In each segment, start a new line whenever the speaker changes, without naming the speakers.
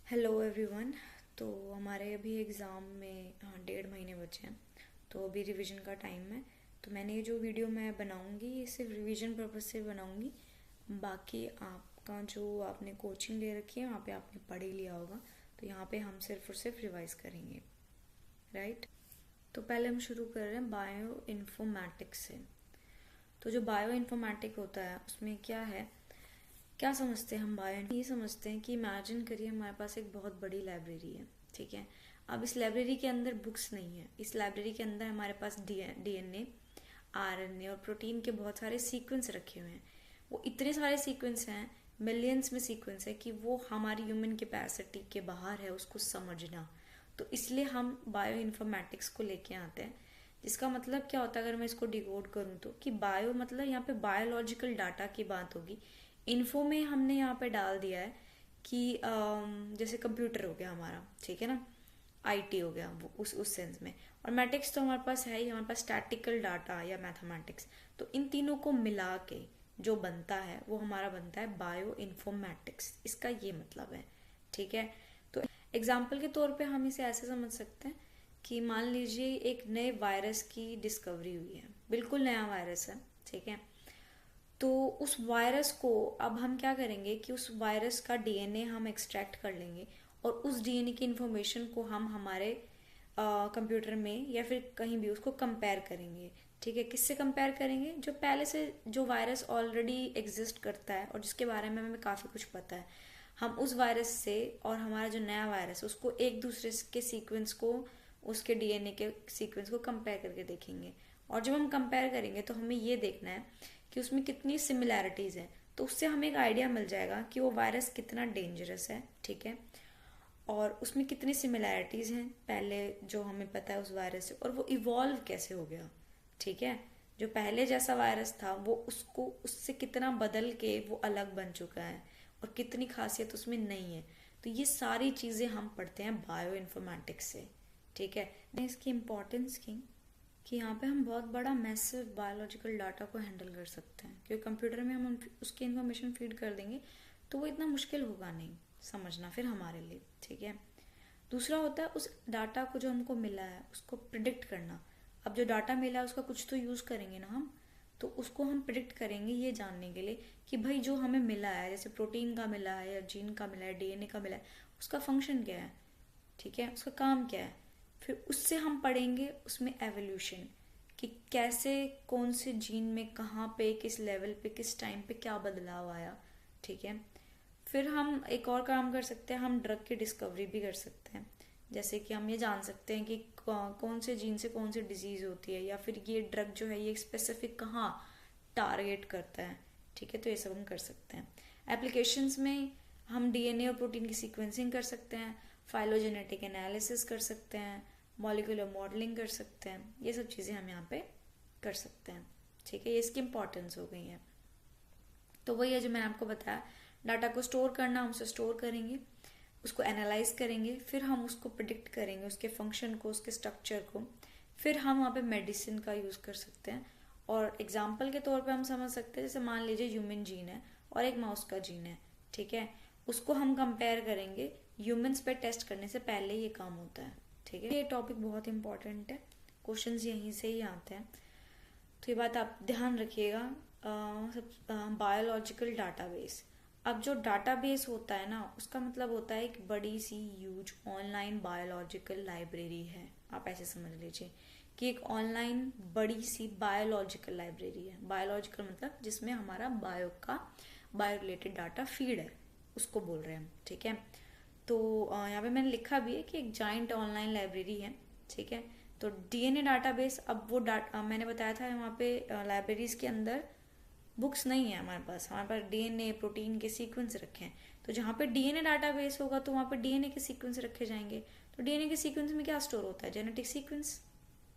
Hello everyone. तो हमारे अभी एग्ज़ाम में 1.5 महीने बचे हैं। तो अभी रिवीजन का टाइम है। तो मैंने ये जो वीडियो मैं बनाऊंगी ये सिर्फ रिवीजन पर्पज से बनाऊंगी। बाकी आपका जो आपने कोचिंग ले रखी है वहाँ पे आपने पढ़ ही लिया होगा। तो यहाँ पे हम सिर्फ और सिर्फ रिवाइज करेंगे, राइट। तो पहले हम शुरू कर रहे हैं बायो इन्फॉर्मेटिक्स से। तो जो बायो इन्फॉर्मेटिक होता है उसमें क्या है, क्या समझते हैं हम बायो, ये समझते हैं कि इमेजिन करिए हमारे पास एक बहुत बड़ी लाइब्रेरी है, ठीक है। अब इस लाइब्रेरी के अंदर बुक्स नहीं है, इस लाइब्रेरी के अंदर हमारे पास डीएनए, आरएनए और प्रोटीन के बहुत सारे सीक्वेंस रखे हुए हैं। वो इतने सारे सीक्वेंस हैं, मिलियंस में सीक्वेंस है कि वो हमारी ह्यूमन कैपेसिटी के बाहर है उसको समझना। तो इसलिए हम बायो इन्फॉर्मेटिक्स को लेके आते हैं, जिसका मतलब क्या होता है अगर मैं इसको डिकोड करूँ तो, कि बायो मतलब यहाँ पे बायोलॉजिकल डाटा की बात होगी। इन्फो में हमने यहाँ पे डाल दिया है कि जैसे कंप्यूटर हो गया हमारा, ठीक है ना, आईटी हो गया वो उस सेंस में। और मैट्रिक्स तो हमारे पास है ही, हमारे पास स्टैटिकल डाटा या मैथमेटिक्स। तो इन तीनों को मिला के जो बनता है वो हमारा बनता है बायो इन्फॉर्मेटिक्स। इसका ये मतलब है, ठीक है। तो एग्जाम्पल के तौर पे हम इसे ऐसे समझ सकते हैं कि मान लीजिए एक नए वायरस की डिस्कवरी हुई है, बिल्कुल नया वायरस है, ठीक है। तो उस वायरस को अब हम क्या करेंगे कि उस वायरस का डीएनए हम एक्सट्रैक्ट कर लेंगे और उस डीएनए की इंफॉर्मेशन को हम हमारे कंप्यूटर में या फिर कहीं भी उसको कंपेयर करेंगे, ठीक है। किससे कंपेयर करेंगे? जो पहले से जो वायरस ऑलरेडी एग्जिस्ट करता है और जिसके बारे में हमें काफ़ी कुछ पता है, हम उस वायरस से और हमारा जो नया वायरस उसको एक दूसरे के सीक्वेंस को, उसके डीएनए के सीक्वेंस को कंपेयर करके देखेंगे। और जब हम कंपेयर करेंगे तो हमें ये देखना है कि उसमें कितनी सिमिलैरिटीज़ हैं। तो उससे हमें एक आइडिया मिल जाएगा कि वो वायरस कितना डेंजरस है, ठीक है, और उसमें कितनी सिमिलैरिटीज़ हैं पहले जो हमें पता है उस वायरस से, और वो इवॉल्व कैसे हो गया, ठीक है। जो पहले जैसा वायरस था वो उसको उससे कितना बदल के वो अलग बन चुका है और कितनी खासियत उसमें नहीं है। तो ये सारी चीज़ें हम पढ़ते हैं बायो इन्फॉर्मेटिक्स से, ठीक है। इसकी इम्पोर्टेंस की कि यहाँ पे हम बहुत बड़ा मैसिव बायोलॉजिकल डाटा को हैंडल कर सकते हैं, क्योंकि कंप्यूटर में हम उसकी इन्फॉर्मेशन फीड कर देंगे तो वो इतना मुश्किल होगा नहीं समझना फिर हमारे लिए, ठीक है। दूसरा होता है उस डाटा को जो हमको मिला है उसको प्रिडिक्ट करना। अब जो डाटा मिला है उसका कुछ तो यूज़ करेंगे ना हम, तो उसको हम प्रिडिक्ट करेंगे ये जानने के लिए कि भाई जो हमें मिला है, जैसे प्रोटीन का मिला है या जीन का मिला है, डीएनए का मिला है, उसका फंक्शन क्या है, ठीक है, उसका काम क्या है। फिर उससे हम पढ़ेंगे उसमें एवोल्यूशन, कि कैसे कौन से जीन में कहाँ पे किस लेवल पे किस टाइम पे क्या बदलाव आया, ठीक है। फिर हम एक और काम कर सकते हैं, हम ड्रग की डिस्कवरी भी कर सकते हैं। जैसे कि हम ये जान सकते हैं कि कौन से जीन से कौन सी डिजीज होती है, या फिर ये ड्रग जो है ये स्पेसिफिक कहाँ टारगेट करता है, ठीक है। तो ये सब हम कर सकते हैं। एप्लीकेशंस में हम डीएनए और प्रोटीन की सीक्वेंसिंग कर सकते हैं, फाइलोजेनेटिक एनालिसिस कर सकते हैं, मॉलिक्यूलर मॉडलिंग कर सकते हैं। ये सब चीज़ें हम यहाँ पे कर सकते हैं, ठीक है। ये इसकी इम्पोर्टेंस हो गई है। तो वही है जो मैंने आपको बताया, डाटा को स्टोर करना, हम उसे स्टोर करेंगे, उसको एनालाइज करेंगे, फिर हम उसको प्रिडिक्ट करेंगे उसके फंक्शन को, उसके स्ट्रक्चर को। फिर हम वहाँ पे मेडिसिन का यूज़ कर सकते हैं। और एग्जाम्पल के तौर पे हम समझ सकते हैं, जैसे मान लीजिए ह्यूमन जीन है और एक माउस का जीन है, ठीक है। उसको हम कंपेयर करेंगे, ह्यूमंस पे टेस्ट करने से पहले ये काम होता है, ठीक है। ये टॉपिक बहुत इंपॉर्टेंट है, क्वेश्चंस यहीं से ही आते हैं। तो ये बात आप ध्यान रखिएगा। बायोलॉजिकल डाटाबेस, अब जो डाटाबेस होता है ना उसका मतलब होता है एक बड़ी सी ह्यूज ऑनलाइन बायोलॉजिकल लाइब्रेरी है। आप ऐसे समझ लीजिए कि एक ऑनलाइन बड़ी सी बायोलॉजिकल लाइब्रेरी है। बायोलॉजिकल मतलब जिसमें हमारा बायो रिलेटेड डाटा फीड है, उसको बोल रहे हैं हम, ठीक है। तो यहाँ पे मैंने लिखा भी है कि एक जाइंट ऑनलाइन लाइब्रेरी है, ठीक है। तो डीएनए डाटाबेस, अब वो डाटा मैंने बताया था वहाँ पे लाइब्रेरीज के अंदर बुक्स नहीं है हमारे पास डीएनए प्रोटीन के सीक्वेंस रखे हैं। तो जहाँ पे डीएनए डाटाबेस होगा तो वहाँ पे डीएनए के सीक्वेंस रखे जाएंगे। तो डीएनए के सीक्वेंस में क्या स्टोर होता है? जेनेटिक सीक्वेंस,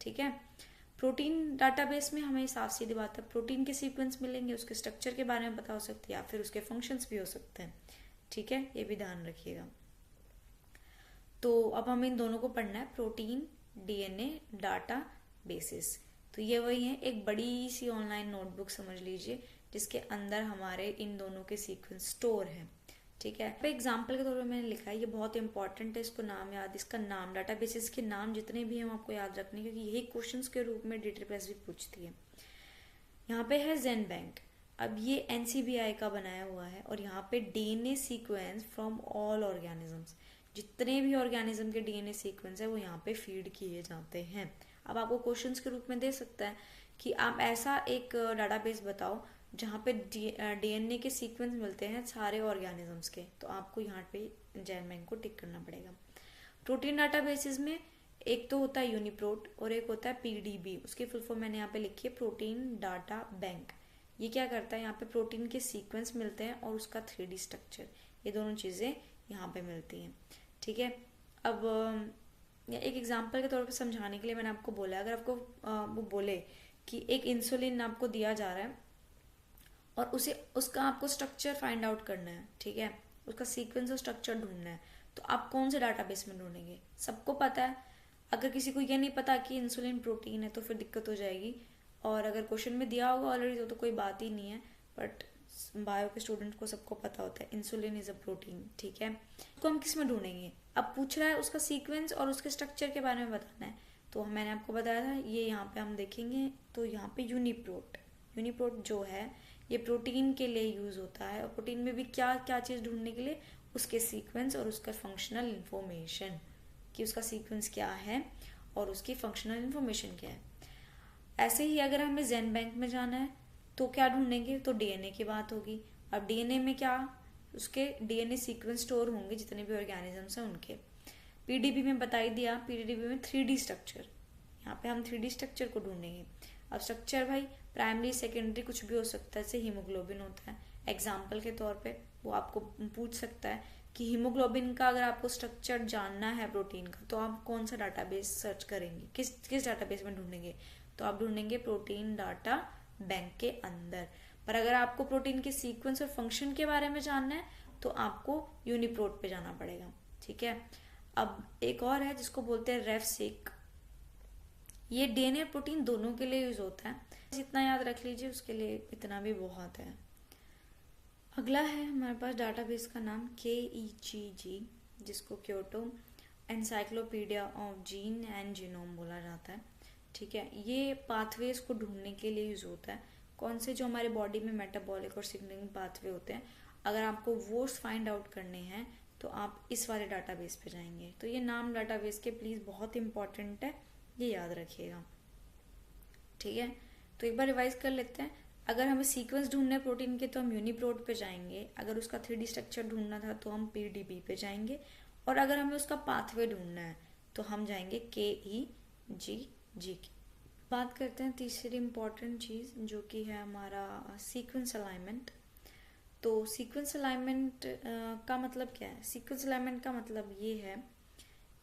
ठीक है। प्रोटीन डाटाबेस में हमें साफ सीधी बात है प्रोटीन के सीक्वेंस मिलेंगे, उसके स्ट्रक्चर के बारे में पता हो सकती है या फिर उसके फंक्शंस भी हो सकते हैं, ठीक है। ये भी ध्यान रखिएगा। तो अब हमें इन दोनों को पढ़ना है, प्रोटीन डीएनए डाटा बेसिस। तो ये वही है, एक बड़ी सी ऑनलाइन नोटबुक समझ लीजिए जिसके अंदर हमारे इन दोनों के सीक्वेंस स्टोर हैं, ठीक है। पे एग्जाम्पल के तौर पर मैंने लिखा है, ये बहुत इंपॉर्टेंट है, इसको नाम याद, इसका नाम, डाटाबेसेस के नाम जितने भी हैं आपको याद रखने, क्योंकि यही क्वेश्चंस के रूप में डेटाबेस भी पूछती है। यहाँ पे है ज़ेनबैंक। अब ये एनसीबीआई का बनाया हुआ है और यहाँ पे DNA sequence from all organisms, जितने भी ऑर्गेनिज्म के डीएनए सीक्वेंस है वो यहाँ पे फीड किए जाते हैं। अब आपको क्वेश्चंस के रूप में दे सकता है कि आप ऐसा एक डाटाबेस बताओ जहाँ पे डीएनए के सीक्वेंस मिलते हैं सारे ऑर्गेनिजम्स के, तो आपको यहाँ पे ज़ेनबैंक को टिक करना पड़ेगा। प्रोटीन डाटाबेसेस में एक तो होता है यूनिप्रोट और एक होता है पीडीबी, उसकी फुल फॉर्म मैंने यहाँ पे लिखी है, प्रोटीन डाटा बैंक। ये क्या करता है, यहाँ पे प्रोटीन के सीक्वेंस मिलते हैं और उसका 3D स्ट्रक्चर, ये दोनों चीज़ें यहाँ पे मिलती हैं। ठीक है। अब एक एग्जांपल के तौर पे समझाने के लिए मैंने आपको बोला, अगर आपको वो बोले कि एक इंसुलिन आपको दिया जा रहा है और उसका आपको स्ट्रक्चर फाइंड आउट करना है, ठीक है, उसका सीक्वेंस और स्ट्रक्चर ढूंढना है, तो आप कौन से डाटाबेस में ढूंढेंगे? सबको पता है। अगर किसी को ये नहीं पता कि इंसुलिन प्रोटीन है तो फिर दिक्कत हो जाएगी, और अगर क्वेश्चन में दिया होगा ऑलरेडी तो कोई बात ही नहीं है, बट बायो के स्टूडेंट को सबको पता होता है इंसुलिन इज अ प्रोटीन। ठीक है, तो हम किस में ढूंढेंगे? अब पूछ रहा है उसका सीक्वेंस और उसके स्ट्रक्चर के बारे में बताना है, तो मैंने आपको बताया था ये यहाँ पे हम देखेंगे, तो यहाँ पे यूनिप्रोट जो है ये प्रोटीन के लिए यूज होता है, और प्रोटीन में भी क्या क्या चीज़ ढूंढने के लिए, उसके सीक्वेंस और उसका फंक्शनल इंफॉर्मेशन, कि उसका सीक्वेंस क्या है और उसकी फंक्शनल इंफॉर्मेशन क्या है। ऐसे ही अगर हमें ज़ेनबैंक में जाना है तो क्या ढूंढेंगे, तो डीएनए की बात होगी। अब डीएनए में क्या, उसके डीएनए सीक्वेंस स्टोर होंगे जितने भी ऑर्गेनिजम्स हैं उनके। पीडीबी में बता ही दिया, पीडीबी में 3D स्ट्रक्चर, यहाँ पे हम 3D स्ट्रक्चर को ढूंढेंगे। अब स्ट्रक्चर भाई प्राइमरी सेकेंडरी कुछ भी हो सकता है, जैसे हीमोग्लोबिन होता है, एग्जाम्पल के तौर पे वो आपको पूछ सकता है कि हीमोग्लोबिन का अगर आपको स्ट्रक्चर जानना है प्रोटीन का, तो आप कौन सा डाटाबेस सर्च करेंगे, किस डाटाबेस में ढूंढेंगे? तो आप ढूंढेंगे प्रोटीन डाटा बैंक के अंदर। पर अगर आपको प्रोटीन के सीक्वेंस और फंक्शन के बारे में जानना है तो आपको यूनिप्रोट पे जाना पड़ेगा। ठीक है। अब एक और है जिसको बोलते हैं रेफसेक, ये डीएनए प्रोटीन दोनों के लिए यूज होता है, जितना याद रख लीजिए उसके लिए इतना भी बहुत है। अगला है हमारे पास डाटाबेस का नाम KEGG, जिसको Kyoto encyclopedia of gene and genome बोला जाता है। ठीक है, ये पाथवेज को ढूंढने के लिए यूज होता है, कौन से जो हमारे बॉडी में मेटाबॉलिक और सिग्नलिंग पाथवे होते हैं, अगर आपको वो फाइंड आउट करने हैं तो आप इस वाले डाटाबेस पे जाएंगे। तो ये नाम डाटाबेस के प्लीज बहुत इंपॉर्टेंट है, ये याद रखिएगा। ठीक है, तो एक बार रिवाइज कर लेते हैं। अगर हमें सीक्वेंस ढूंढना है प्रोटीन के तो हम यूनिप्रोट पे जाएंगे, अगर उसका 3D स्ट्रक्चर ढूंढना था तो हम पीडीबी पे जाएंगे, और अगर हमें उसका पाथवे ढूंढना है तो हम जाएंगे KEGG की। बात करते हैं तीसरी इम्पॉर्टेंट चीज़ जो कि है हमारा सीक्वेंस अलाइनमेंट। तो सीक्वेंस अलाइनमेंट का मतलब क्या है? सीक्वेंस अलाइनमेंट का मतलब ये है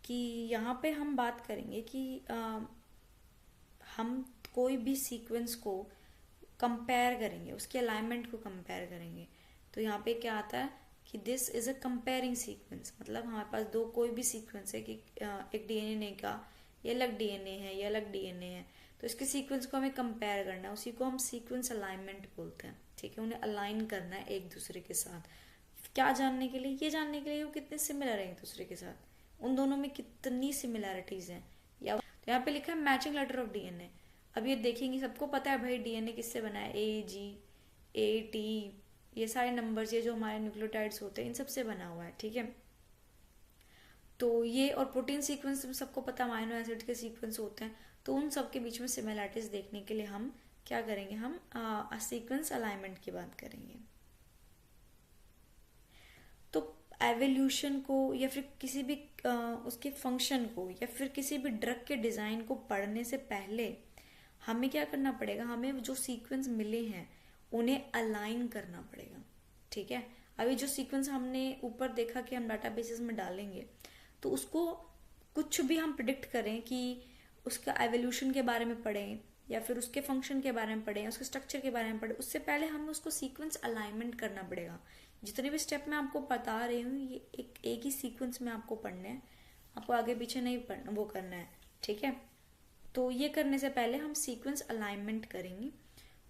कि यहाँ पे हम बात करेंगे कि हम कोई भी सीक्वेंस को कंपेयर करेंगे, उसके अलाइनमेंट को कंपेयर करेंगे। तो यहाँ पे क्या आता है कि this is a comparing sequence, मतलब हमारे पास दो कोई भी सीक्वेंस है कि एक डीएनए का ये अलग डीएनए है, ये अलग डीएनए है, तो इसके सीक्वेंस को हमें कंपेयर करना है, उसी को हम सीक्वेंस अलाइनमेंट बोलते हैं। ठीक है, उन्हें अलाइन करना है एक दूसरे के साथ। क्या जानने के लिए? ये जानने के लिए वो कितने सिमिलर है एक दूसरे के साथ, उन दोनों में कितनी सिमिलैरिटीज हैं। या तो यहाँ पे लिखा है मैचिंग लेटर ऑफ डीएनए। अब ये देखेंगे, सबको पता है भाई डीएनए किससे बना है, AG, AT, ये सारे नंबर्स, ये जो हमारे न्यूक्लियोटाइड्स होते हैं इन सबसे बना हुआ है। ठीक है, तो ये और प्रोटीन सीक्वेंस सबको पता है अमीनो एसिड के सीक्वेंस होते हैं, तो उन सब के बीच में सिमिलैरिटीज देखने के लिए हम क्या करेंगे, हम सीक्वेंस अलाइनमेंट की बात करेंगे। तो एवोल्यूशन को या फिर किसी भी उसके फंक्शन को या फिर किसी भी ड्रग के डिजाइन को पढ़ने से पहले हमें क्या करना पड़ेगा, हमें जो सीक्वेंस मिले हैं उन्हें अलाइन करना पड़ेगा। ठीक है, अभी जो सीक्वेंस हमने ऊपर देखा कि हम डाटाबेसेस में डालेंगे, तो उसको कुछ भी हम प्रिडिक्ट करें कि उसका एवोल्यूशन के बारे में पढ़ें या फिर उसके फंक्शन के बारे में पढ़ें, उसके स्ट्रक्चर के बारे में पढ़ें, उससे पहले हमें उसको सीक्वेंस अलाइनमेंट करना पड़ेगा। जितने भी स्टेप मैं आपको बता रही हूँ ये एक ही सीक्वेंस में आपको पढ़ने हैं, आपको आगे पीछे नहीं पढ़ना, वो करना है। ठीक है, तो ये करने से पहले हम सीक्वेंस अलाइनमेंट करेंगे।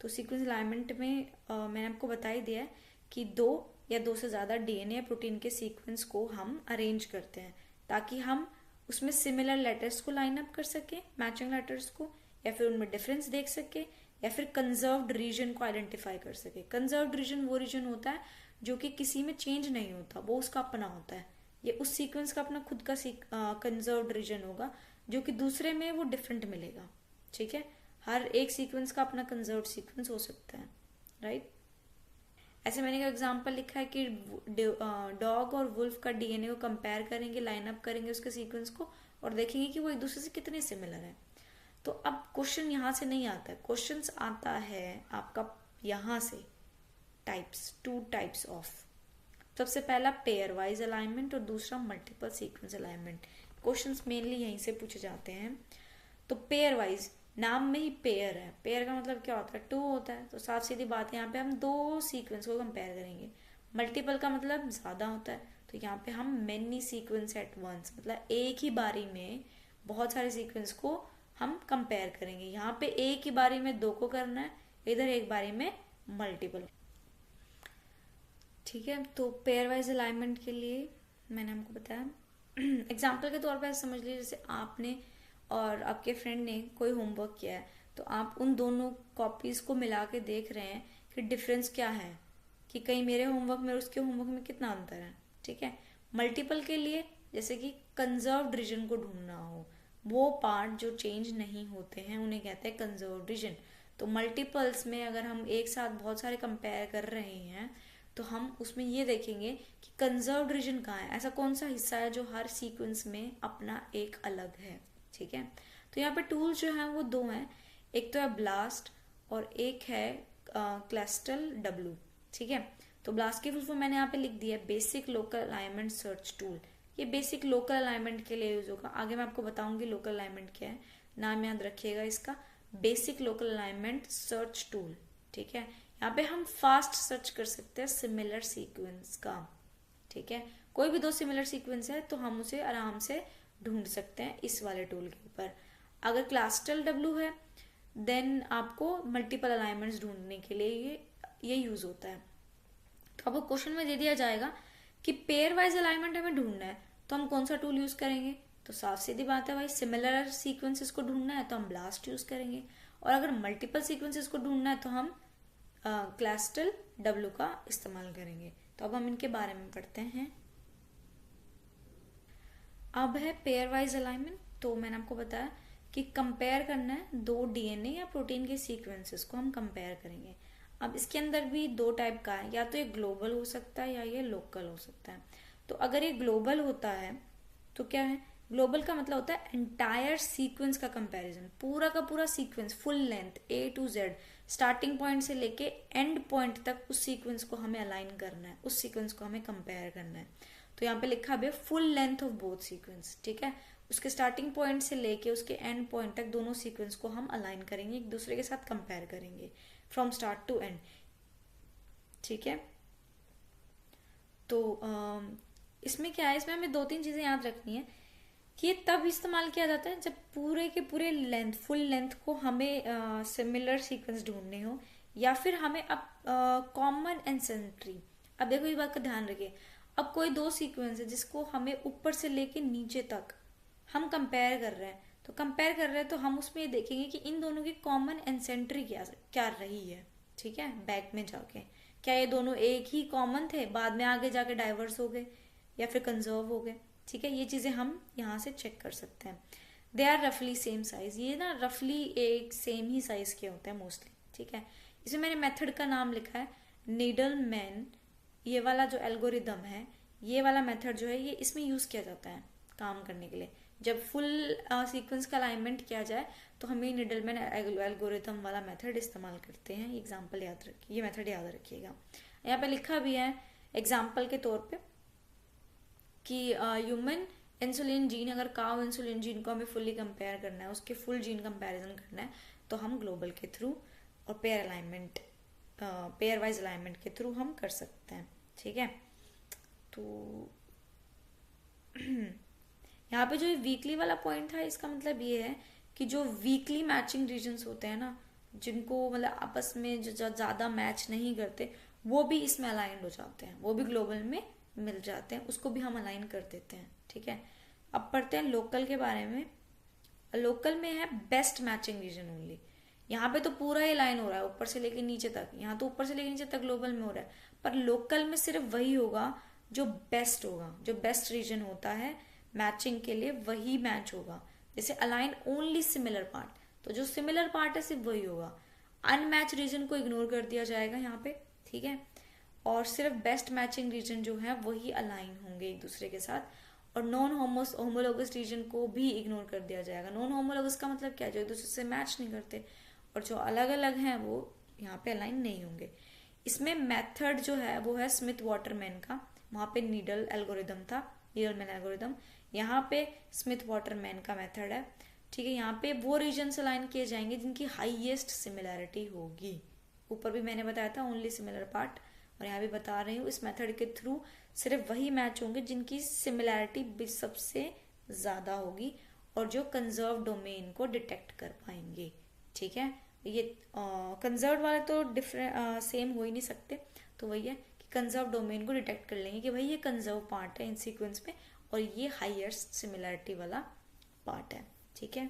तो सीक्वेंस अलाइनमेंट में मैंने आपको बता ही दिया है कि दो या 2 से ज़्यादा डीएनए या प्रोटीन के सीक्वेंस को हम अरेंज करते हैं ताकि हम उसमें सिमिलर लेटर्स को लाइन अप कर सके, मैचिंग लेटर्स को, या फिर उनमें डिफरेंस देख सके, या फिर कंजर्व्ड रीजन को आइडेंटिफाई कर सके। कंजर्व्ड रीजन वो रीजन होता है जो कि किसी में चेंज नहीं होता, वो उसका अपना होता है। ये उस सीक्वेंस का अपना खुद का कंजर्व्ड रीजन होगा जो कि दूसरे में वो डिफरेंट मिलेगा। ठीक है, हर एक सीक्वेंस का अपना कंजर्व्ड सीक्वेंस हो सकता है, राइट। ऐसे मैंने एक एग्जांपल लिखा है कि डॉग और वुल्फ का डीएनए को कंपेयर करेंगे, लाइन अप करेंगे उसके सीक्वेंस को और देखेंगे कि वो एक दूसरे से कितने सिमिलर है। तो अब क्वेश्चन यहाँ से नहीं आता है, क्वेश्चन आता है आपका यहाँ से, टाइप्स, 2 टाइप्स ऑफ। सबसे पहला पेयर वाइज अलाइनमेंट और दूसरा multiple sequence alignment. Questions mainly यहीं से पूछे जाते हैं। तो पेयर वाइज, नाम में ही पेयर है, पेयर का मतलब क्या होता है, 2 होता है, तो साफ सीधी बात है यहाँ पे हम 2 सीक्वेंस को कंपेयर करेंगे। मल्टीपल का मतलब ज्यादा होता है, तो यहाँ पे हम मेनी सीक्वेंस एट वंस, मतलब एक ही बारी में बहुत सारे सीक्वेंस को हम कंपेयर करेंगे। यहाँ पे एक ही बारी में 2 को करना है, इधर एक बारी में मल्टीपल। ठीक है, तो पेयर वाइज अलाइनमेंट के लिए मैंने हमको बताया एग्जाम्पल के तौर पर समझ लीजिए जैसे आपने और आपके फ्रेंड ने कोई होमवर्क किया है, तो आप उन दोनों कॉपीज को मिला के देख रहे हैं कि डिफरेंस क्या है, कि कहीं मेरे होमवर्क में और उसके होमवर्क में कितना अंतर है। ठीक है, मल्टीपल के लिए जैसे कि कंजर्व्ड रीजन को ढूंढना हो, वो पार्ट जो चेंज नहीं होते हैं उन्हें कहते हैं कंजर्व्ड रीजन। तो मल्टीपल्स में अगर हम एक साथ बहुत सारे कंपेयर कर रहे हैं तो हम उसमें ये देखेंगे कि कंजर्व्ड रीजन कहाँ है, ऐसा कौन सा हिस्सा है जो हर सीक्वेंस में अपना एक अलग है। ठीक है, तो यहाँ पे टूल्स जो हैं वो 2 हैं, एक तो है ब्लास्ट और एक है क्लस्टल डब्लू। ठीक है, तो ब्लास्ट की फुल फॉर्म मैंने यहाँ पे लिख दिया है, basic local alignment search tool. ये बेसिक लोकल अलाइनमेंट के लिए यूज होगा, आगे मैं आपको बताऊंगी लोकल अलाइनमेंट क्या है, नाम याद रखिएगा इसका, basic local alignment search tool. ठीक है, यहाँ पे हम फास्ट सर्च कर सकते हैं सिमिलर सीक्वेंस का। ठीक है, कोई भी 2 सिमिलर सीक्वेंस है तो हम उसे आराम से ढूंढ सकते हैं इस वाले टूल के ऊपर। अगर क्लस्टल डब्लू है देन आपको मल्टीपल अलाइनमेंट्स ढूंढने के लिए ये यूज होता है। तो आपको क्वेश्चन में दे दिया जाएगा कि पेयर वाइज अलाइनमेंट हमें ढूंढना है तो हम कौन सा टूल यूज करेंगे, तो साफ सीधी बात है भाई, सिमिलर सीक्वेंसेस को ढूंढना है तो हम ब्लास्ट यूज करेंगे, और अगर मल्टीपल सीक्वेंसेस को ढूंढना है तो हम क्लस्टल डब्लू का इस्तेमाल करेंगे। तो अब हम इनके बारे में पढ़ते हैं। अब है पेयर वाइज अलाइनमेंट। तो मैंने आपको बताया कि कंपेयर करना है 2 डीएनए या प्रोटीन के सीक्वेंसेस को हम कंपेयर करेंगे। अब इसके अंदर भी 2 टाइप का है, या तो ये ग्लोबल हो सकता है या ये लोकल हो सकता है। तो अगर ये ग्लोबल होता है तो क्या है, ग्लोबल का मतलब होता है एंटायर सीक्वेंस का कंपैरिजन, पूरा का पूरा sequence full length A to Z, starting point से लेके एंड पॉइंट तक उस सीक्वेंस को हमें अलाइन करना है, उस सीक्वेंस को हमें कंपेयर करना है। तो यहाँ पे लिखा है full length of both sequence. ठीक है, उसके स्टार्टिंग पॉइंट से लेके उसके एंड पॉइंट तक दोनों सीक्वेंस को हम अलाइन करेंगे, एक दूसरे के साथ कंपेयर करेंगे फ्रॉम स्टार्ट टू एंड। ठीक है, तो इसमें क्या है, इसमें हमें 2-3 चीजें याद रखनी है कि ये तब इस्तेमाल किया जाता है जब पूरे के पूरे लेंथ, फुल लेंथ को हमें सिमिलर सीक्वेंस ढूंढने हो, या फिर हमें अब कॉमन एंसेंट्री। अब देखो इस बात का ध्यान रखिए, अब कोई 2 सीक्वेंस है जिसको हमें ऊपर से लेके नीचे तक हम कंपेयर कर रहे हैं, तो कंपेयर कर रहे हैं तो हम उसमें ये देखेंगे कि इन दोनों की कॉमन एंसेंट्री क्या रही है। ठीक है, बैक में जाके क्या ये दोनों एक ही कॉमन थे, बाद में आगे जाके डाइवर्स हो गए या फिर कंजर्व हो गए। ठीक है, ये चीजें हम यहाँ से चेक कर सकते हैं। दे आर रफली सेम साइज, ये ना रफली एक सेम ही साइज के होते हैं मोस्टली। ठीक है, इसमें मैंने मेथड का नाम लिखा है नीडलमैन। ये वाला जो एल्गोरिदम है, ये वाला मेथड जो है ये इसमें यूज किया जाता है काम करने के लिए। जब फुल सीक्वेंस का अलाइनमेंट किया जाए तो हम ये नीडलमैन एल्गोरिदम वाला मेथड इस्तेमाल करते हैं। एग्जाम्पल याद रखिए, ये मेथड याद रखिएगा। यहाँ पे लिखा भी है एग्जाम्पल के तौर पे कि ह्यूमन इंसुलिन जीन, अगर काउ इंसुलिन जीन को हमें फुल्ली कंपेयर करना है, उसके फुल जीन कंपैरिजन करना है, तो हम ग्लोबल के थ्रू और पेयर वाइज अलाइनमेंट के थ्रू हम कर सकते हैं। ठीक है, तो यहाँ पे जो वीकली वाला पॉइंट था, इसका मतलब ये है कि जो वीकली मैचिंग रीजन्स होते हैं ना, जिनको मतलब आपस में जो ज्यादा मैच नहीं करते, वो भी इसमें अलाइंड हो जाते हैं, वो भी ग्लोबल में मिल जाते हैं, उसको भी हम अलाइन कर देते हैं। ठीक है, अब पढ़ते हैं लोकल के बारे में। लोकल में है बेस्ट मैचिंग रीजन ओनली। यहाँ पे तो पूरा ही लाइन हो रहा है ऊपर से लेके नीचे तक, यहाँ तो ऊपर से लेके नीचे तक ग्लोबल में हो रहा है, पर लोकल में सिर्फ वही होगा जो बेस्ट होगा, जो बेस्ट रीजन होता है मैचिंग के लिए वही मैच होगा। जैसे अलाइन ओनली सिमिलर पार्ट, तो जो सिमिलर पार्ट है सिर्फ वही होगा, अनमैच रीजन को इग्नोर कर दिया जाएगा यहाँ पे। ठीक है, और सिर्फ बेस्ट मैचिंग रीजन जो है वही अलाइन होंगे एक दूसरे के साथ, और नॉन होमोलोगस रीजन को भी इग्नोर कर दिया जाएगा। नॉन होमोलोगस का मतलब क्या है, जो एक दूसरे से मैच नहीं करते, और जो अलग अलग हैं वो यहाँ पे अलाइन नहीं होंगे। इसमें मेथड जो है वो है स्मिथ वाटरमैन का, वहाँ पे नीडल एल्गोरिदम था, नीडलमैन एल्गोरिदम, यहाँ पे स्मिथ वाटरमैन का मेथड है। ठीक है, यहाँ पे वो रीजन अलाइन किए जाएंगे जिनकी हाईएस्ट सिमिलैरिटी होगी। ऊपर भी मैंने बताया था ओनली सिमिलर पार्ट, और यहाँ भी बता रही हूँ, इस मेथड के थ्रू सिर्फ वही मैच होंगे जिनकी सिमिलैरिटी सबसे ज्यादा होगी और जो कंजर्व डोमेन को डिटेक्ट कर पाएंगे। ठीक है, ये कंजर्व वाले तो डिफरेंट सेम हो ही नहीं सकते, तो वही है कि कंजर्व डोमेन को डिटेक्ट कर लेंगे कि भाई ये कंजर्व पार्ट है इन सीक्वेंस में और ये हाईएस्ट सिमिलैरिटी वाला पार्ट है। ठीक है,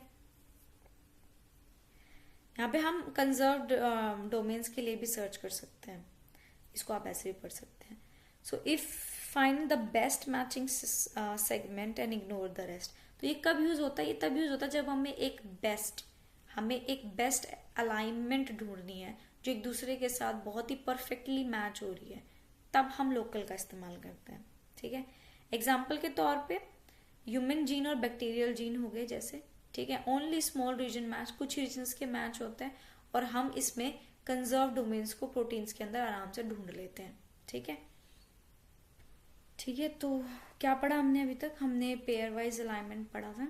यहाँ पे हम कंजर्व डोमेन्स के लिए भी सर्च कर सकते हैं, इसको आप ऐसे भी पढ़ सकते हैं। So if find the best matching segment and ignore the rest. तो ये कब यूज होता है, ये तब यूज होता है जब हमें एक बेस्ट अलाइनमेंट ढूंढनी है जो एक दूसरे के साथ बहुत ही परफेक्टली मैच हो रही है, तब हम लोकल का इस्तेमाल करते हैं। ठीक है, एग्जाम्पल के तौर पे ह्यूमन जीन और बैक्टीरियल जीन हो गए जैसे। ठीक है, ओनली स्मॉल रीजन मैच, कुछ रीजन्स के मैच होते हैं और हम इसमें कंजर्व डोमेन्स को प्रोटीन्स के अंदर आराम से ढूंढ लेते हैं। ठीक है, ठीक है, तो क्या पढ़ा हमने अभी तक, हमने पेयर वाइज अलाइनमेंट पढ़ा था।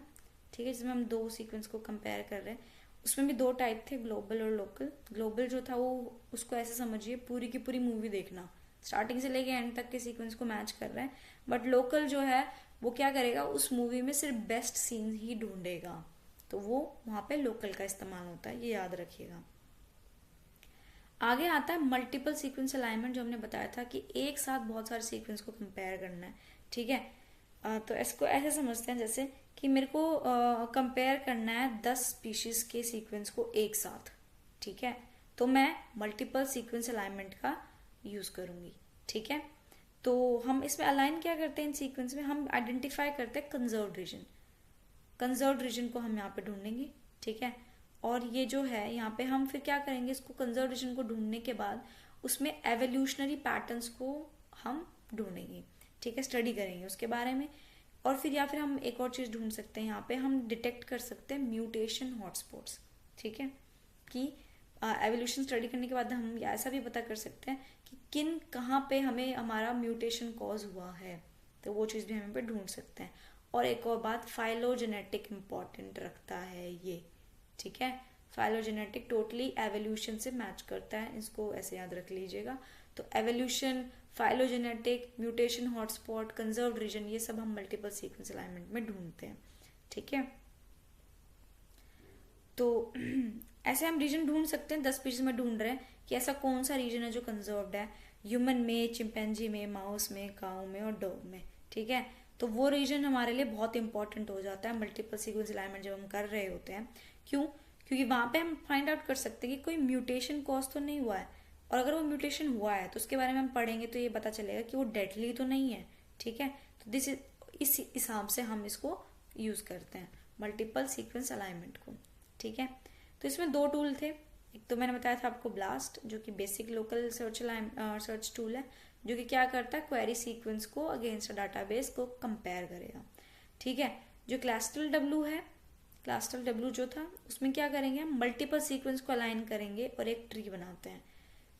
ठीक है, जिसमें हम दो सीक्वेंस को कंपेयर कर रहे हैं। उसमें भी दो टाइप थे, ग्लोबल और लोकल। ग्लोबल जो था वो, उसको ऐसे समझिए पूरी की पूरी मूवी देखना, स्टार्टिंग से लेके एंड तक के सीक्वेंस को मैच कर रहे हैं। बट लोकल जो है वो क्या करेगा, उस मूवी में सिर्फ बेस्ट सीन ही ढूंढेगा, तो वो वहां पे लोकल का इस्तेमाल होता है, ये याद रखिएगा। आगे आता है मल्टीपल सीक्वेंस अलाइनमेंट, जो हमने बताया था कि एक साथ बहुत सारे सीक्वेंस को कंपेयर करना है। ठीक है, तो इसको ऐसे समझते हैं जैसे कि मेरे को कंपेयर करना है 10 स्पीशीज के सीक्वेंस को एक साथ। ठीक है, तो मैं मल्टीपल सीक्वेंस अलाइनमेंट का यूज करूंगी। ठीक है, तो हम इसमें अलाइन क्या करते हैं, इन सीक्वेंस में हम आइडेंटिफाई करते हैं कंजर्व्ड रीजन। कंजर्व्ड रीजन को हम यहाँ पे ढूंढेंगे। ठीक है, और ये जो है यहाँ पे हम फिर क्या करेंगे, इसको कंजर्व्ड रीजन को ढूंढने के बाद उसमें एवोल्यूशनरी पैटर्न्स को हम ढूंढेंगे। ठीक है, स्टडी करेंगे उसके बारे में। और फिर या फिर हम एक और चीज ढूंढ सकते हैं, यहाँ पे हम डिटेक्ट कर सकते हैं म्यूटेशन हॉटस्पॉट्स। ठीक है, कि एवोल्यूशन स्टडी करने के बाद हम ऐसा भी पता कर सकते हैं कि किन कहाँ पे हमें हमारा म्यूटेशन कॉज हुआ है, तो वो चीज़ भी हम पे ढूंढ सकते हैं। और एक और बात, फाइलोजेनेटिक इम्पॉर्टेंट रखता है ये। ठीक है, फाइलोजेनेटिक टोटली एवोल्यूशन से मैच करता है, इसको ऐसे याद रख लीजिएगा। तो evolution, phylogenetic, mutation hotspot, conserved region, ये सब हम मल्टीपल सीक्वेंस अलाइनमेंट में ढूंढते हैं। ठीक है, तो ऐसे हम रीजन ढूंढ सकते हैं, 10 स्पीशीज में ढूंढ रहे हैं कि ऐसा कौन सा रीजन है जो कंजर्व्ड है, ह्यूमन में, चिंपैंजी में, माउस में, काऊ में और डॉग में। ठीक है, तो वो रीजन हमारे लिए बहुत इंपॉर्टेंट हो जाता है मल्टीपल सीक्वेंस अलाइनमेंट जब हम कर रहे होते हैं। क्यों? क्योंकि वहां पे हम फाइंड आउट कर सकते हैं कि कोई म्यूटेशन कॉज तो नहीं हुआ है, और अगर वो म्यूटेशन हुआ है तो उसके बारे में हम पढ़ेंगे तो ये पता चलेगा कि वो डेडली तो नहीं है। ठीक है, तो इस हिसाब से हम इसको यूज करते हैं मल्टीपल सीक्वेंस अलाइनमेंट को। ठीक है, तो इसमें दो टूल थे, एक तो मैंने बताया था आपको ब्लास्ट, जो कि बेसिक लोकल सर्च टूल है, जो कि क्या करता है, क्वेरी सीक्वेंस को अगेंस्ट डाटाबेस को कंपेयर करेगा। ठीक है, जो क्लास्टल डब्ल्यू है, क्लास्टल डब्ल्यू जो था उसमें क्या करेंगे, हम मल्टीपल सीक्वेंस को अलाइन करेंगे और एक ट्री बनाते हैं।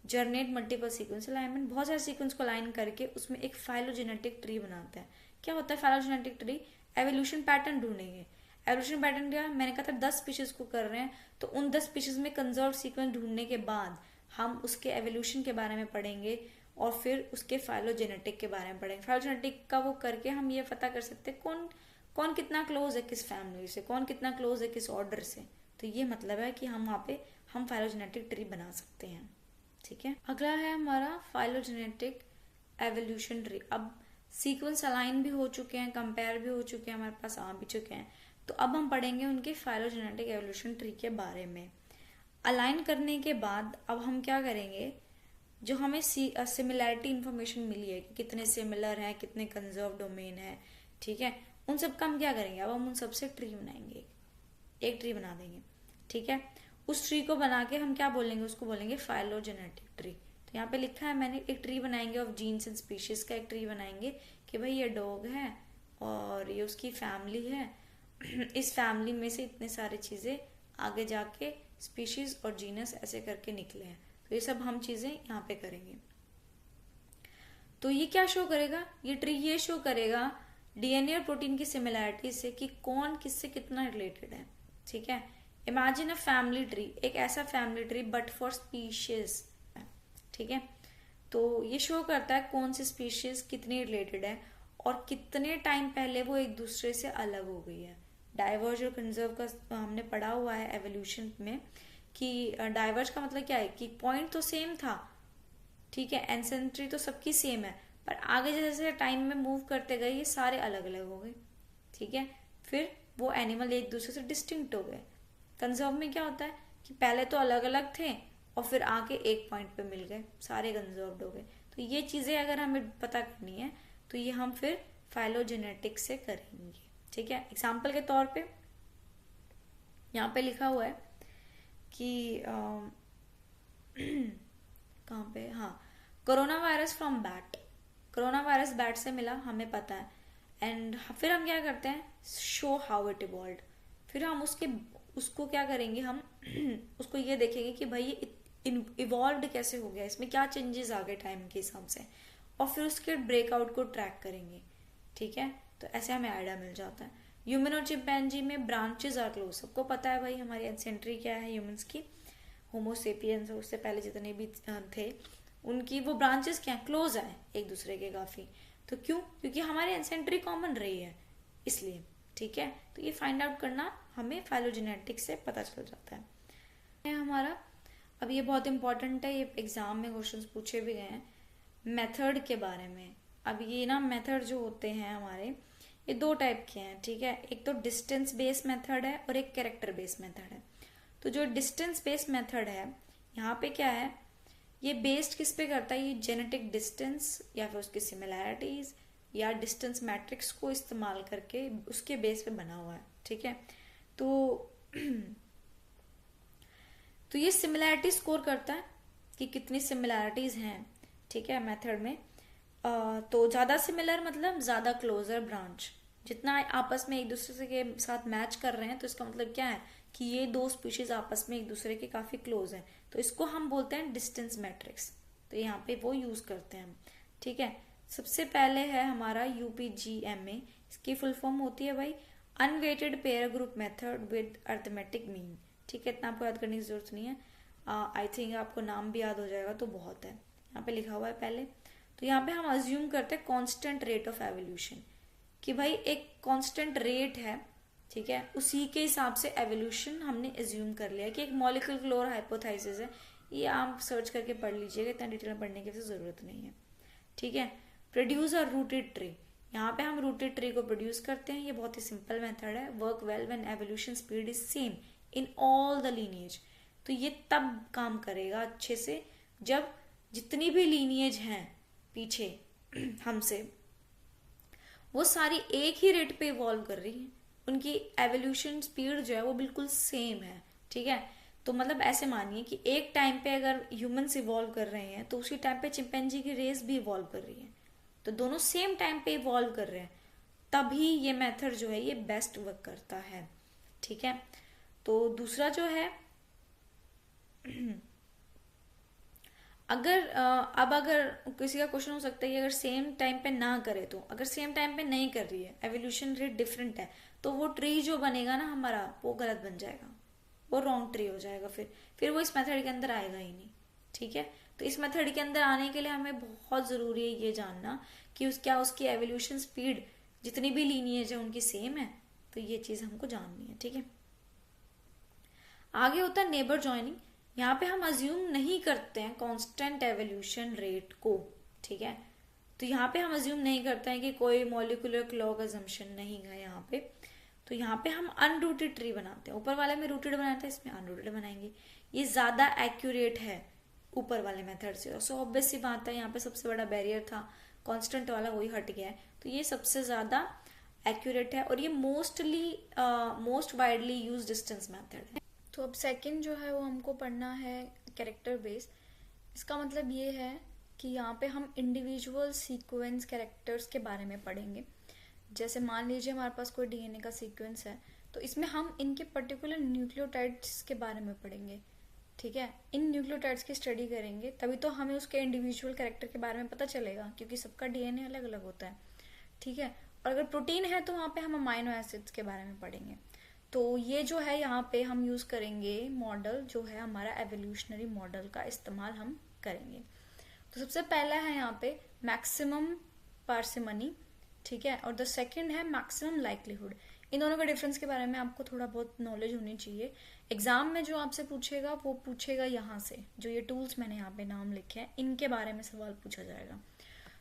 जर्नेट मल्टीपल सीक्वेंस अलाइनमेंट, बहुत सारे सीक्वेंस को अलाइन करके उसमें एक फाइलोजेनेटिक ट्री बनाते हैं। क्या होता है फाइलोजेनेटिक ट्री, एवोल्यूशन पैटर्न ढूंढेंगे। एवोल्यूशन पैटर्न क्या, मैंने कहा था 10 स्पीशीज को कर रहे हैं, तो उन 10 स्पीशीज में कंजर्व सीक्वेंस ढूंढने के बाद हम उसके एवोल्यूशन के बारे में पढ़ेंगे और फिर उसके फाइलोजेनेटिक के बारे में पढ़ेंगे। फाइलोजेनेटिक का वो करके हम ये पता कर सकते हैं कौन कौन कितना क्लोज है किस फैमिली से, कौन कितना क्लोज है किस ऑर्डर से। तो ये मतलब है कि हम वहाँ पे हम फाइलोजेनेटिक ट्री बना सकते हैं। ठीक है। अगला है हमारा फाइलोजेनेटिक एवोल्यूशन ट्री। अब सीक्वेंस अलाइन भी हो चुके हैं, कंपेयर भी हो चुके हैं, हमारे पास आ भी चुके हैं, तो अब हम पढ़ेंगे उनके फाइलोजेनेटिक एवोल्यूशन ट्री के बारे में। अलाइन करने के बाद अब हम क्या करेंगे, जो हमें सिमिलैरिटी इंफॉर्मेशन मिली है कि कितने सिमिलर हैं, कितने कंजर्व डोमेन है, ठीक है, उन सब का हम क्या करेंगे, अब हम उन सब से ट्री बनाएंगे, एक ट्री बना देंगे, ठीक है। उस ट्री को बना के हम क्या बोलेंगे, उसको बोलेंगे फाइलोजेनेटिक ट्री। तो यहाँ पे लिखा है मैंने, एक ट्री बनाएंगे ऑफ जीन्स एंड स्पीशीज का, एक ट्री बनाएंगे कि भाई ये डॉग है और ये उसकी फैमिली है, इस फैमिली में से इतने सारी चीजें आगे जाके स्पीशीज और जीनस ऐसे करके निकले हैं। तो ये सब हम चीजें यहाँ पे करेंगे। तो ये क्या शो करेगा, ये ट्री ये शो करेगा डीएनए और प्रोटीन की सिमिलैरिटी से कि कौन किससे कितना रिलेटेड है, ठीक है। इमेजिन अ फैमिली ट्री, एक ऐसा family tree but for species, ठीक है। तो ये शो करता है कौन सी स्पीशीज कितनी रिलेटेड है और कितने टाइम पहले वो एक दूसरे से अलग हो गई है। डाइवर्ज और कंजर्व का हमने पढ़ा हुआ है एवोल्यूशन में कि डाइवर्ज का मतलब क्या है कि पॉइंट तो सेम था, ठीक है, एंसेंट्री तो सबकी सेम है, पर आगे जैसे टाइम में मूव करते गए ये सारे अलग अलग हो गए, ठीक है, फिर वो एनिमल एक दूसरे से डिस्टिंक्ट हो गए। कंजर्व में क्या होता है कि पहले तो अलग अलग थे और फिर आके एक पॉइंट पे मिल गए, सारे कंजर्व्ड हो गए। तो ये चीजें अगर हमें पता करनी है तो ये हम फिर फाइलोजेनेटिक्स से करेंगे, ठीक है। एग्जाम्पल के तौर पे यहाँ पे लिखा हुआ है कि कहाँ पे, हाँ, corona virus from bat, corona virus bat से मिला, हमें पता है। एंड फिर हम क्या करते हैं, शो हाउ इट इवॉल्व्ड। फिर हम उसको क्या करेंगे, हम उसको ये देखेंगे कि भाई ये इवॉल्व्ड कैसे हो गया, इसमें क्या चेंजेस आ गए टाइम के हिसाब से, और फिर उसके ब्रेकआउट को ट्रैक करेंगे, ठीक है। तो ऐसे हमें आइडिया मिल जाता है। ह्यूमन और चिंपैंजी में ब्रांचेस आर क्लोज, सबको पता है भाई हमारी एंसेंट्री क्या है ह्यूमंस की, होमोसेपियंस और उससे पहले जितने भी थे उनकी वो ब्रांचेस क्या क्लोज है एक दूसरे के काफी। तो क्यों, क्योंकि हमारी एंसेंट्री कॉमन रही है इसलिए, ठीक है। तो ये फाइंड आउट करना हमें फाइलोजेनेटिक्स से पता चल जाता है हमारा। अब ये बहुत इंपॉर्टेंट है, ये एग्जाम में क्वेश्चंस पूछे भी गए हैं मेथड के बारे में। अब ये ना मेथड जो होते हैं हमारे, ये दो टाइप के हैं, ठीक है। एक तो डिस्टेंस बेस्ड मेथड है और एक कैरेक्टर बेस्ड मेथड है। तो जो डिस्टेंस बेस्ड मेथड है यहाँ पे क्या है, ये बेस्ड किस पे करता है, ये जेनेटिक डिस्टेंस या फिर उसकी सिमिलैरिटीज या डिस्टेंस मैट्रिक्स को इस्तेमाल करके उसके बेस पे बना हुआ है, ठीक है। तो तो ये सिमिलैरिटी स्कोर करता है कि कितनी सिमिलैरिटीज हैं, ठीक है, मेथड में। तो ज्यादा सिमिलर मतलब ज्यादा क्लोजर ब्रांच, जितना आपस में एक दूसरे के साथ मैच कर रहे हैं तो इसका मतलब क्या है कि ये दो स्पीशीज आपस में एक दूसरे के काफी क्लोज हैं, तो इसको हम बोलते हैं डिस्टेंस मैट्रिक्स। तो यहाँ पे वो यूज करते हैं हम, ठीक है। सबसे पहले है हमारा UPGMA, इसकी फुल फॉर्म होती है भाई unweighted pair group method with arithmetic mean, ठीक है। इतना आपको याद करने की जरूरत नहीं है, आई थिंक आपको नाम भी याद हो जाएगा तो बहुत है। यहाँ पे लिखा हुआ है पहले, तो यहाँ पे हम अज्यूम करते हैं कांस्टेंट रेट ऑफ एवोल्यूशन, कि भाई एक कांस्टेंट रेट है, ठीक है, उसी के हिसाब से एवोल्यूशन हमने एज्यूम कर लिया कि एक मॉलिक्यूलर हाइपोथेसिस है। ये आप सर्च करके पढ़ लीजिएगा, इतना डिटेल में पढ़ने की जरूरत नहीं है, ठीक है। प्रोड्यूस अ रूटेड ट्री, यहाँ पे हम रूटेड ट्री को प्रोड्यूस करते हैं। ये बहुत ही सिंपल मेथड है, work well when evolution speed is same in all the lineage. तो ये तब काम करेगा अच्छे से जब जितनी भी लीनिएज हैं पीछे हमसे, वो सारी एक ही रेट पे इवॉल्व कर रही है, उनकी एवोल्यूशन स्पीड जो है वो बिल्कुल सेम है, ठीक है। तो मतलब ऐसे मानिए कि एक टाइम पे अगर ह्यूमंस इवॉल्व कर रहे हैं तो उसी टाइम पे चिंपैंजी की रेस भी इवॉल्व कर रही है, तो दोनों सेम टाइम पे इवॉल्व कर रहे हैं, तभी ये मेथड जो है ये बेस्ट वर्क करता है, ठीक है। तो दूसरा जो है अगर किसी का क्वेश्चन हो सकता है कि अगर सेम टाइम पे ना करे, तो अगर सेम टाइम पे नहीं कर रही है, एवोल्यूशन रेट डिफरेंट है, तो वो ट्री जो बनेगा ना हमारा वो गलत बन जाएगा, वो रॉन्ग ट्री हो जाएगा, फिर वो इस मेथड के अंदर आएगा ही नहीं, ठीक है। तो इस मेथड के अंदर आने के लिए हमें बहुत जरूरी है ये जानना कि क्या उसकी एवोल्यूशन स्पीड जितनी भी लीनिएज है उनकी सेम है, तो ये चीज हमको जाननी है, ठीक है। आगे होता है नेबर जॉइनिंग। यहाँ पे हम अज्यूम नहीं करते हैं कांस्टेंट एवोल्यूशन रेट को, ठीक है। तो यहाँ पे हम अज्यूम नहीं करते हैं कि कोई मॉलिक्यूलर क्लॉक अजम्पशन नहीं है यहाँ पे। तो यहाँ पे हम अनरूटेड ट्री बनाते हैं, ऊपर वाले में रूटेड बनाते हैं, इसमें अनरूटेड बनाएंगे। ये ज्यादा एक्यूरेट है ऊपर वाले मेथड से। सो ऑब्वियस सी बात है, यहाँ पे सबसे बड़ा बैरियर था कांस्टेंट वाला, वही हट गया है। तो ये सबसे ज्यादा एक्यूरेट है और ये most widely use distance method है। तो अब सेकंड जो है वो हमको पढ़ना है कैरेक्टर बेस। इसका मतलब ये है कि यहाँ पे हम इंडिविजुअल सीक्वेंस कैरेक्टर्स के बारे में पढ़ेंगे। जैसे मान लीजिए हमारे पास कोई डीएनए का सीक्वेंस है, तो इसमें हम इनके पर्टिकुलर न्यूक्लियोटाइड्स के बारे में पढ़ेंगे, ठीक है। इन न्यूक्लियोटाइड्स की स्टडी करेंगे तभी तो हमें उसके इंडिविजुअल कैरेक्टर के बारे में पता चलेगा, क्योंकि सबका डीएनए अलग अलग होता है, ठीक है। और अगर प्रोटीन है तो वहाँ पे हम अमाइनो एसिड्स के बारे में पढ़ेंगे। तो ये जो है यहाँ पे हम यूज करेंगे मॉडल जो है हमारा एवोल्यूशनरी मॉडल का इस्तेमाल हम करेंगे। तो सबसे पहला है यहाँ पे मैक्सिमम पार्सिमनी, ठीक है, और द सेकंड है मैक्सिमम लाइक्लीहुड। इन दोनों के डिफरेंस के बारे में आपको थोड़ा बहुत नॉलेज होनी चाहिए। एग्जाम में जो आपसे पूछेगा वो पूछेगा यहाँ से, जो ये टूल्स मैंने यहाँ पे नाम लिखे हैं इनके बारे में सवाल पूछा जाएगा।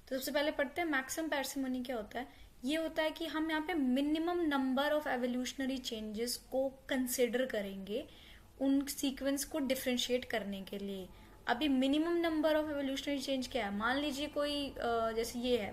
तो सबसे पहले पढ़ते हैं मैक्सिमम पार्सिमनी क्या होता है। ये होता है कि हम यहाँ पे minimum number of evolutionary changes को कंसिडर करेंगे उन सीक्वेंस को डिफ्रेंशिएट करने के लिए। अभी minimum number of evolutionary change क्या है, मान लीजिए कोई जैसे ये है,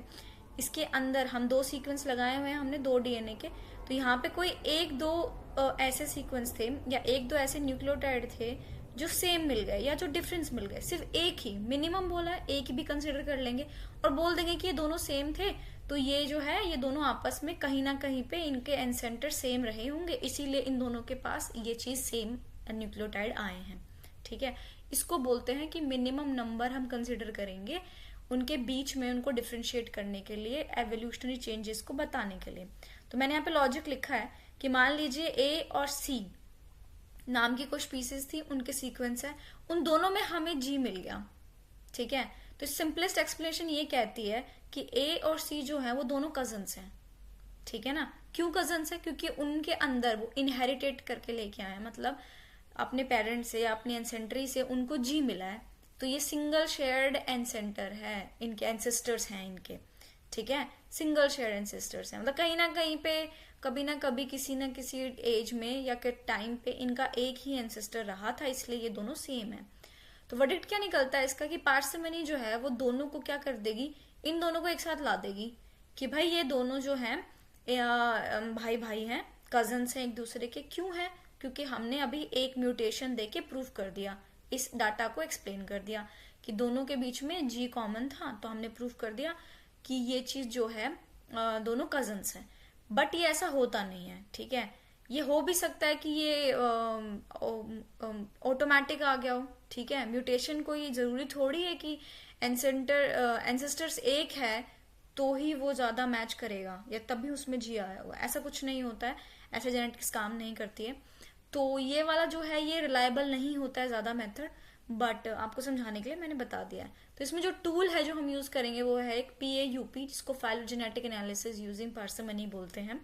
इसके अंदर हम 2 सीक्वेंस लगाए हुए हैं हमने 2 डीएनए के। तो यहाँ पे कोई 1-2 ऐसे सीक्वेंस थे या 1-2 ऐसे न्यूक्लियोटाइड थे जो सेम मिल गए या जो डिफरेंस मिल गए। सिर्फ एक ही मिनिमम बोला है, एक ही भी कंसिडर कर लेंगे और बोल देंगे कि ये दोनों सेम थे, तो ये जो है ये दोनों आपस में कहीं ना कहीं पे इनके एंसेंटर सेम रहे होंगे, इसीलिए इन दोनों के पास ये चीज सेम न्यूक्लियोटाइड आए हैं, ठीक है। इसको बोलते हैं कि मिनिमम नंबर हम कंसिडर करेंगे उनके बीच में, उनको डिफ्रेंशिएट करने के लिए, एवोल्यूशनरी चेंजेस को बताने के लिए। तो मैंने यहाँ पे लॉजिक लिखा है कि मान लीजिए ए और सी नाम की कुछ स्पीसीज थी, उनके सीक्वेंस है, उन दोनों में हमें जी मिल गया, ठीक है। तो सिंपलेस्ट एक्सप्लेनेशन ये कहती है कि ए और सी जो है वो दोनों कजन्स हैं, ठीक है ना। क्यों कजन्स है, क्योंकि उनके अंदर वो इनहेरिटेट करके लेके आए हैं, मतलब अपने पेरेंट्स से या अपनी एंसेंट्री से उनको जी मिला है। तो ये सिंगल शेयर्ड एंसेंटर है, इनके एंसेस्टर्स हैं इनके, ठीक है, सिंगल शेयर्ड एंसेस्टर्स हैं। मतलब कहीं ना कहीं पे कभी ना कभी किसी ना किसी एज में या के टाइम पे इनका एक ही एंसेस्टर रहा था, इसलिए ये दोनों सेम है। तो वर्डिक्ट क्या निकलता है इसका कि पार्सिमनी जो है वो दोनों को क्या कर देगी, इन दोनों को एक साथ ला देगी कि भाई ये दोनों जो है भाई भाई हैं, कजन्स हैं एक दूसरे के। क्यों है, क्योंकि हमने अभी एक म्यूटेशन देके प्रूव कर दिया, इस डाटा को एक्सप्लेन कर दिया कि दोनों के बीच में जी कॉमन था, तो हमने प्रूव कर दिया कि ये चीज जो है दोनों कजन्स हैं। बट ये ऐसा होता नहीं है, ठीक है। ये हो भी सकता है कि ये ऑटोमेटिक आ गया हो, ठीक है। म्यूटेशन कोई जरूरी थोड़ी है कि एंसेस्टर्स एक है तो ही वो ज्यादा मैच करेगा या तभी उसमें जी आया हुआ, ऐसा कुछ नहीं होता है, ऐसे जेनेटिक्स काम नहीं करती है। तो ये वाला जो है ये रिलायबल नहीं होता है ज्यादा मेथड, बट आपको समझाने के लिए मैंने बता दिया है। तो इसमें जो टूल है जो हम यूज करेंगे वो है एक PAUP, जिसको फाइलोजेनेटिक एनालिसिस यूजिंग पार्सिमनी बोलते हैं।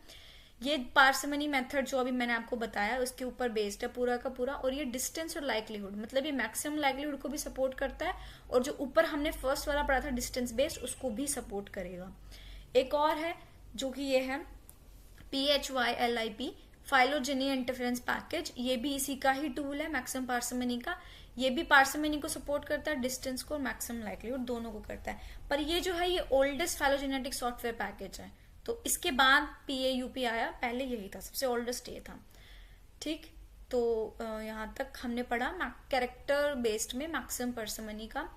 ये पार्सिमनी मेथड जो अभी मैंने आपको बताया उसके ऊपर बेस्ड है पूरा का पूरा, और ये डिस्टेंस और लाइक्लीहुड, मतलब ये मैक्सिमम लाइक्लीहुड को भी सपोर्ट करता है, और जो ऊपर हमने फर्स्ट वाला पढ़ा था डिस्टेंस बेस्ड उसको भी सपोर्ट करेगा। एक और है जो कि ये है PHYLIP, फाइलोजेनी इंटरफेरेंस पैकेज। ये भी इसी का ही टूल है मैक्सिमम पार्सिमनी का। ये भी पार्सिमनी को सपोर्ट करता है, डिस्टेंस को और मैक्सिमम लाइक्लीहुड दोनों को करता है। पर ये जो है ये ओल्डेस्ट फाइलोजेनेटिक सॉफ्टवेयर पैकेज है, तो इसके बाद PAUP आया, पहले यही था, सबसे ओल्डेस्ट ये था, ठीक। तो यहाँ तक हमने पढ़ा कैरेक्टर बेस्ड में मैक्सिमम पार्सिमनी का।